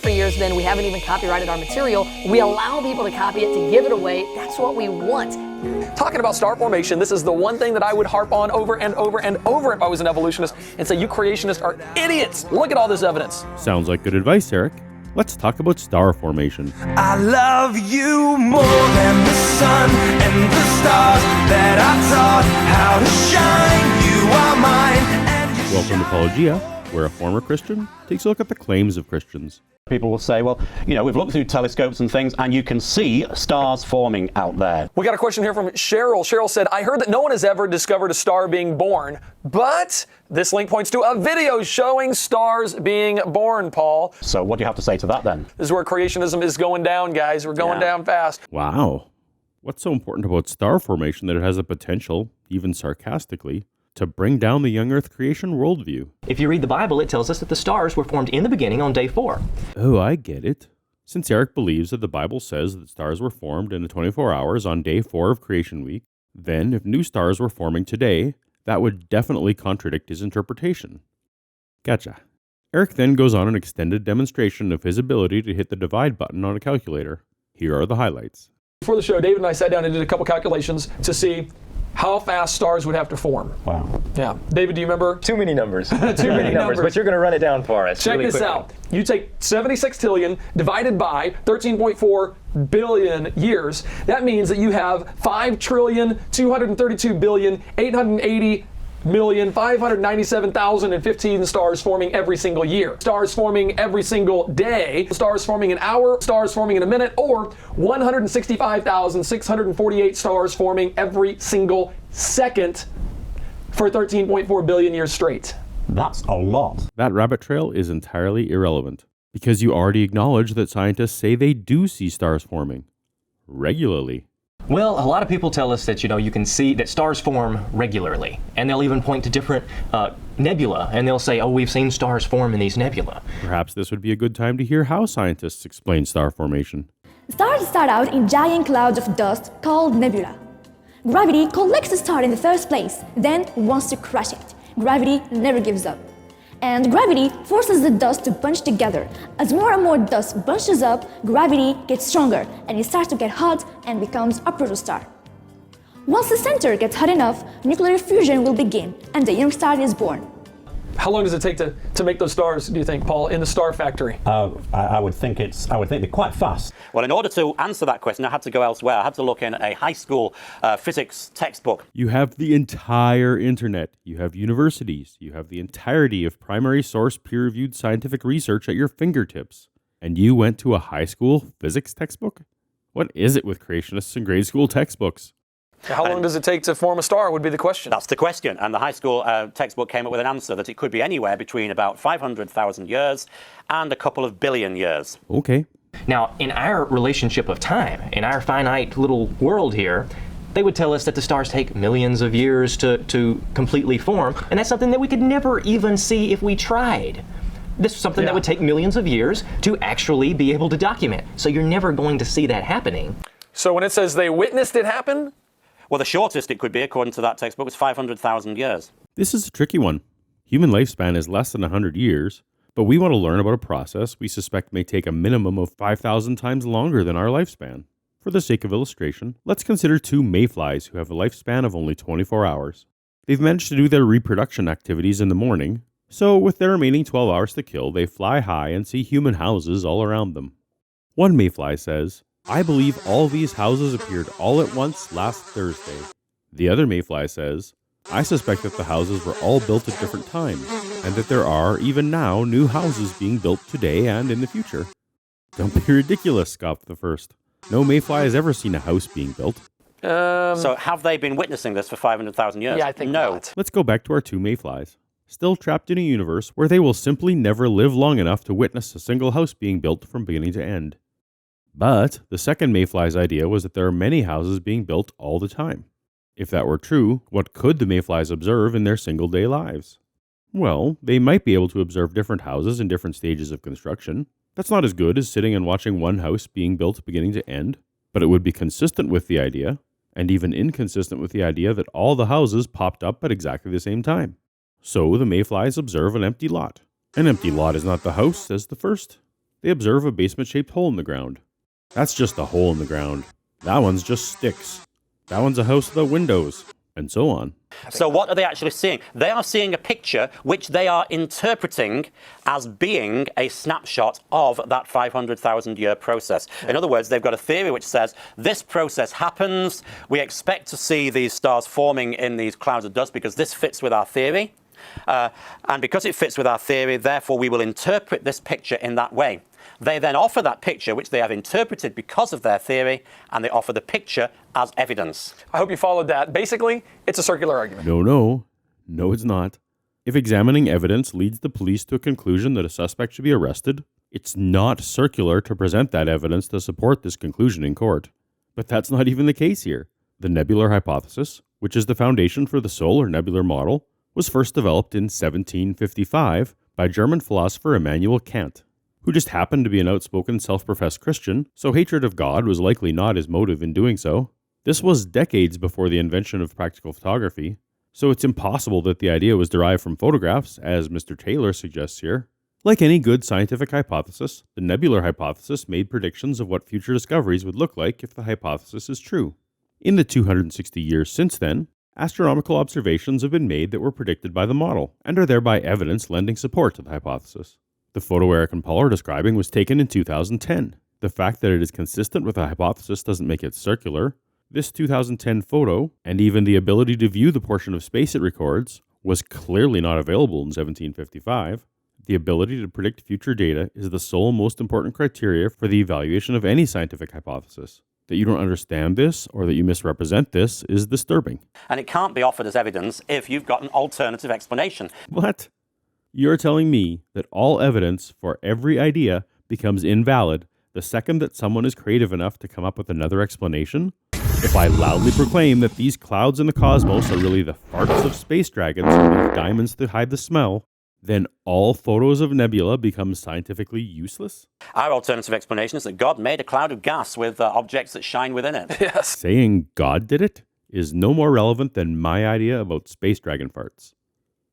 For years then, we haven't even copyrighted our material. We allow people to copy it, to give it away. That's what we want. Talking about star formation, this is the one thing that I would harp on over and over and over if I was an evolutionist and say, you creationists are idiots. Look at all this evidence. Sounds like good advice, Eric. Let's talk about star formation. I love you more than the sun and the stars that I taught how to shine. You are mine. And Welcome to Paulogia, where a former Christian takes a look at the claims of Christians. People will say, well, we've looked through telescopes and things, and you can see stars forming out there. We got a question here from Cheryl. Cheryl said, I heard that no one has ever discovered a star being born, but this link points to a video showing stars being born, Paul. So what do you have to say to that then? This is where creationism is going down, guys. We're going down fast. Wow. What's so important about star formation that it has the potential, even sarcastically, to bring down the young Earth creation worldview? If you read the Bible, it tells us that the stars were formed in the beginning on day 4. Oh, I get it. Since Eric believes that the Bible says that stars were formed in the 24 hours on day 4 of creation week, then if new stars were forming today, that would definitely contradict his interpretation. Gotcha. Eric then goes on an extended demonstration of his ability to hit the divide button on a calculator. Here are the highlights. Before the show, David and I sat down and did a couple calculations to see how fast stars would have to form. Wow. Yeah. David, do you remember? Too many numbers. Too many numbers. But you're going to run it down for us. Check really this quickly. out. You take 76 trillion divided by 13.4 billion years. That means that you have 5,232,880,597,015 stars forming every single year. Stars forming every single day. Stars forming an hour. Stars forming in a minute. Or 165,648 stars forming every single second for 13.4 billion years straight. That's a lot. That rabbit trail is entirely irrelevant, because you already acknowledge that scientists say they do see stars forming regularly. Well, a lot of people tell us that, you can see that stars form regularly. And they'll even point to different nebula, and they'll say, oh, we've seen stars form in these nebula. Perhaps this would be a good time to hear how scientists explain star formation. Stars start out in giant clouds of dust called nebula. Gravity collects the star in the first place, then wants to crush it. Gravity never gives up. And gravity forces the dust to bunch together. As more and more dust bunches up, gravity gets stronger, and it starts to get hot and becomes a protostar. Once the center gets hot enough, nuclear fusion will begin, and the young star is born. How long does it take to make those stars, do you think, Paul, in the star factory? I would think they're quite fast. Well, in order to answer that question, I had to go elsewhere. I had to look in a high school physics textbook. You have the entire internet. You have universities. You have the entirety of primary source peer-reviewed scientific research at your fingertips. And you went to a high school physics textbook? What is it with creationists and grade school textbooks? How long does it take to form a star would be the question. That's the question. And the high school textbook came up with an answer that it could be anywhere between about 500,000 years and a couple of billion years. Okay. Now, in our relationship of time, in our finite little world here, they would tell us that the stars take millions of years to completely form, and that's something that we could never even see if we tried. This is something that would take millions of years to actually be able to document. So you're never going to see that happening. So when it says they witnessed it happen? Well, the shortest it could be, according to that textbook, was 500,000 years. This is a tricky one. Human lifespan is less than 100 years, but we want to learn about a process we suspect may take a minimum of 5,000 times longer than our lifespan. For the sake of illustration, let's consider 2 mayflies who have a lifespan of only 24 hours. They've managed to do their reproduction activities in the morning, so with their remaining 12 hours to kill, they fly high and see human houses all around them. One mayfly says, I believe all these houses appeared all at once last Thursday. The other mayfly says, I suspect that the houses were all built at different times, and that there are, even now, new houses being built today and in the future. Don't be ridiculous, scoffed the first. No mayfly has ever seen a house being built. So have they been witnessing this for 500,000 years? Yeah, I think no. not. Let's go back to our 2 mayflies, still trapped in a universe where they will simply never live long enough to witness a single house being built from beginning to end. But the second mayfly's idea was that there are many houses being built all the time. If that were true, what could the mayflies observe in their single-day lives? Well, they might be able to observe different houses in different stages of construction. That's not as good as sitting and watching one house being built beginning to end, but it would be consistent with the idea, and even inconsistent with the idea that all the houses popped up at exactly the same time. So the mayflies observe an empty lot. An empty lot is not the house, says the first. they observe a basement-shaped hole in the ground. That's just a hole in the ground. That one's just sticks. That one's a house without windows, and so on. So what are they actually seeing? They are seeing a picture which they are interpreting as being a snapshot of that 500,000 year process. In other words, they've got a theory which says this process happens. We expect to see these stars forming in these clouds of dust because this fits with our theory. And because it fits with our theory, therefore we will interpret this picture in that way. They then offer that picture, which they have interpreted because of their theory, and they offer the picture as evidence. I hope you followed that. Basically, it's a circular argument. No, it's not. If examining evidence leads the police to a conclusion that a suspect should be arrested, it's not circular to present that evidence to support this conclusion in court. But that's not even the case here. The nebular hypothesis, which is the foundation for the solar nebular model, was first developed in 1755 by German philosopher Immanuel Kant, who just happened to be an outspoken self-professed Christian, so hatred of God was likely not his motive in doing so. This was decades before the invention of practical photography, so it's impossible that the idea was derived from photographs, as Mr. Taylor suggests here. Like any good scientific hypothesis, the nebular hypothesis made predictions of what future discoveries would look like if the hypothesis is true. In the 260 years since then, astronomical observations have been made that were predicted by the model, and are thereby evidence lending support to the hypothesis. The photo Eric and Paul are describing was taken in 2010. The fact that it is consistent with the hypothesis doesn't make it circular. This 2010 photo, and even the ability to view the portion of space it records, was clearly not available in 1755. The ability to predict future data is the sole most important criteria for the evaluation of any scientific hypothesis. That you don't understand this, or that you misrepresent this, is disturbing. And it can't be offered as evidence if you've got an alternative explanation. What? You're telling me that all evidence for every idea becomes invalid the second that someone is creative enough to come up with another explanation? If I loudly proclaim that these clouds in the cosmos are really the farts of space dragons with diamonds to hide the smell, then all photos of nebula become scientifically useless? Our alternative explanation is that God made a cloud of gas with objects that shine within it. Yes. Saying God did it is no more relevant than my idea about space dragon farts.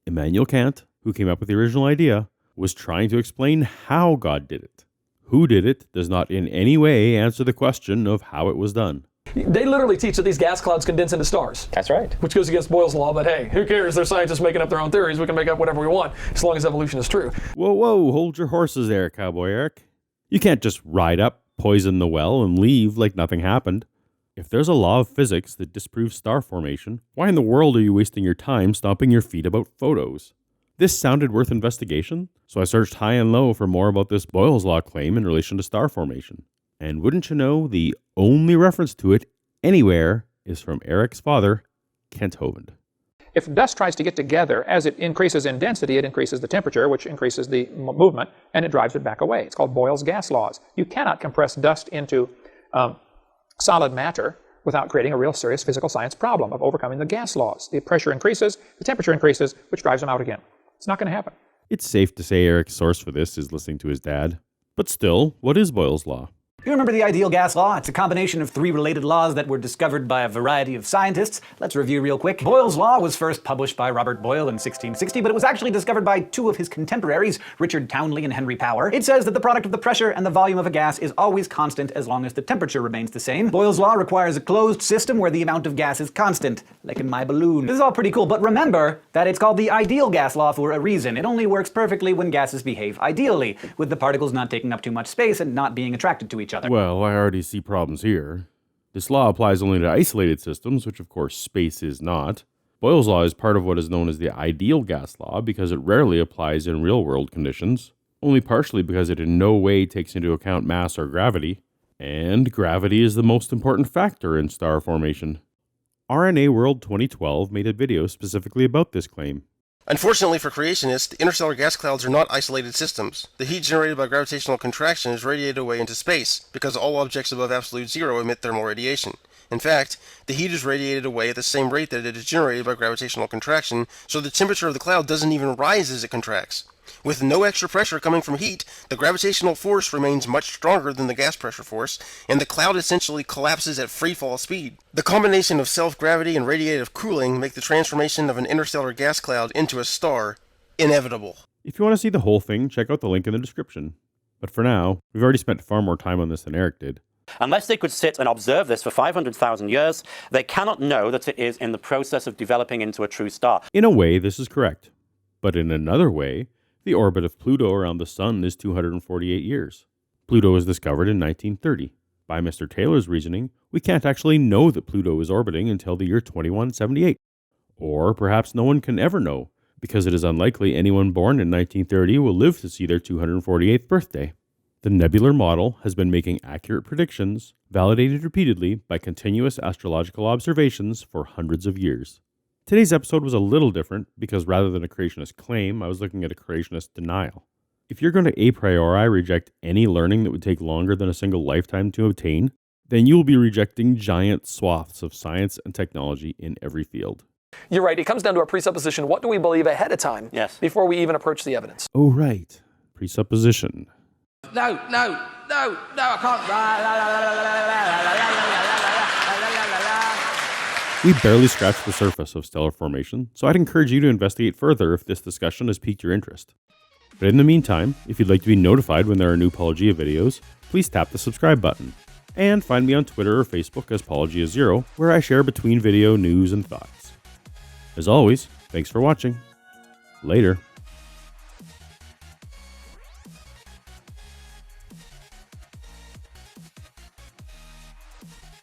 Immanuel Kant, who came up with the original idea, was trying to explain how God did it. Who did it does not in any way answer the question of how it was done. They literally teach that these gas clouds condense into stars. That's right. Which goes against Boyle's law, but hey, who cares? They're scientists making up their own theories. We can make up whatever we want, as long as evolution is true. Whoa, hold your horses there, Cowboy Eric. You can't just ride up, poison the well, and leave like nothing happened. If there's a law of physics that disproves star formation, why in the world are you wasting your time stomping your feet about photos? This sounded worth investigation, so I searched high and low for more about this Boyle's law claim in relation to star formation. And wouldn't you know, the only reference to it anywhere is from Eric's father, Kent Hovind. If dust tries to get together, as it increases in density, it increases the temperature, which increases the movement, and it drives it back away. It's called Boyle's gas laws. You cannot compress dust into solid matter without creating a real serious physical science problem of overcoming the gas laws. The pressure increases, the temperature increases, which drives them out again. It's not going to happen. It's safe to say Eric's source for this is listening to his dad. But still, what is Boyle's law? You remember the ideal gas law? It's a combination of three related laws that were discovered by a variety of scientists. Let's review real quick. Boyle's law was first published by Robert Boyle in 1660, but it was actually discovered by two of his contemporaries, Richard Townley and Henry Power. It says that the product of the pressure and the volume of a gas is always constant as long as the temperature remains the same. Boyle's law requires a closed system where the amount of gas is constant, like in my balloon. This is all pretty cool, but remember that it's called the ideal gas law for a reason. It only works perfectly when gases behave ideally, with the particles not taking up too much space and not being attracted to each other. Well, I already see problems here. This law applies only to isolated systems, which of course space is not. Boyle's law is part of what is known as the ideal gas law because it rarely applies in real-world conditions, only partially because it in no way takes into account mass or gravity. And gravity is the most important factor in star formation. RNA World 2012 made a video specifically about this claim. Unfortunately for creationists, interstellar gas clouds are not isolated systems. The heat generated by gravitational contraction is radiated away into space, because all objects above absolute zero emit thermal radiation. In fact, the heat is radiated away at the same rate that it is generated by gravitational contraction, so the temperature of the cloud doesn't even rise as it contracts. With no extra pressure coming from heat, the gravitational force remains much stronger than the gas pressure force, and the cloud essentially collapses at freefall speed. The combination of self-gravity and radiative cooling make the transformation of an interstellar gas cloud into a star inevitable. If you want to see the whole thing, check out the link in the description. But for now, we've already spent far more time on this than Eric did. Unless they could sit and observe this for 500,000 years, they cannot know that it is in the process of developing into a true star. In a way, this is correct. But in another way, the orbit of Pluto around the Sun is 248 years. Pluto was discovered in 1930. By Mr. Taylor's reasoning, we can't actually know that Pluto is orbiting until the year 2178. Or perhaps no one can ever know, because it is unlikely anyone born in 1930 will live to see their 248th birthday. The nebular model has been making accurate predictions, validated repeatedly by continuous astrological observations for hundreds of years. Today's episode was a little different because rather than a creationist claim, I was looking at a creationist denial. If you're going to a priori reject any learning that would take longer than a single lifetime to obtain, then you will be rejecting giant swaths of science and technology in every field. You're right. It comes down to a presupposition. What do we believe ahead of time before we even approach the evidence? Oh, right. Presupposition. No, I can't. We barely scratched the surface of stellar formation, so I'd encourage you to investigate further if this discussion has piqued your interest. But in the meantime, if you'd like to be notified when there are new Paulogia videos, please tap the subscribe button. And find me on Twitter or Facebook as Paulogia0, where I share between video news and thoughts. As always, thanks for watching. Later.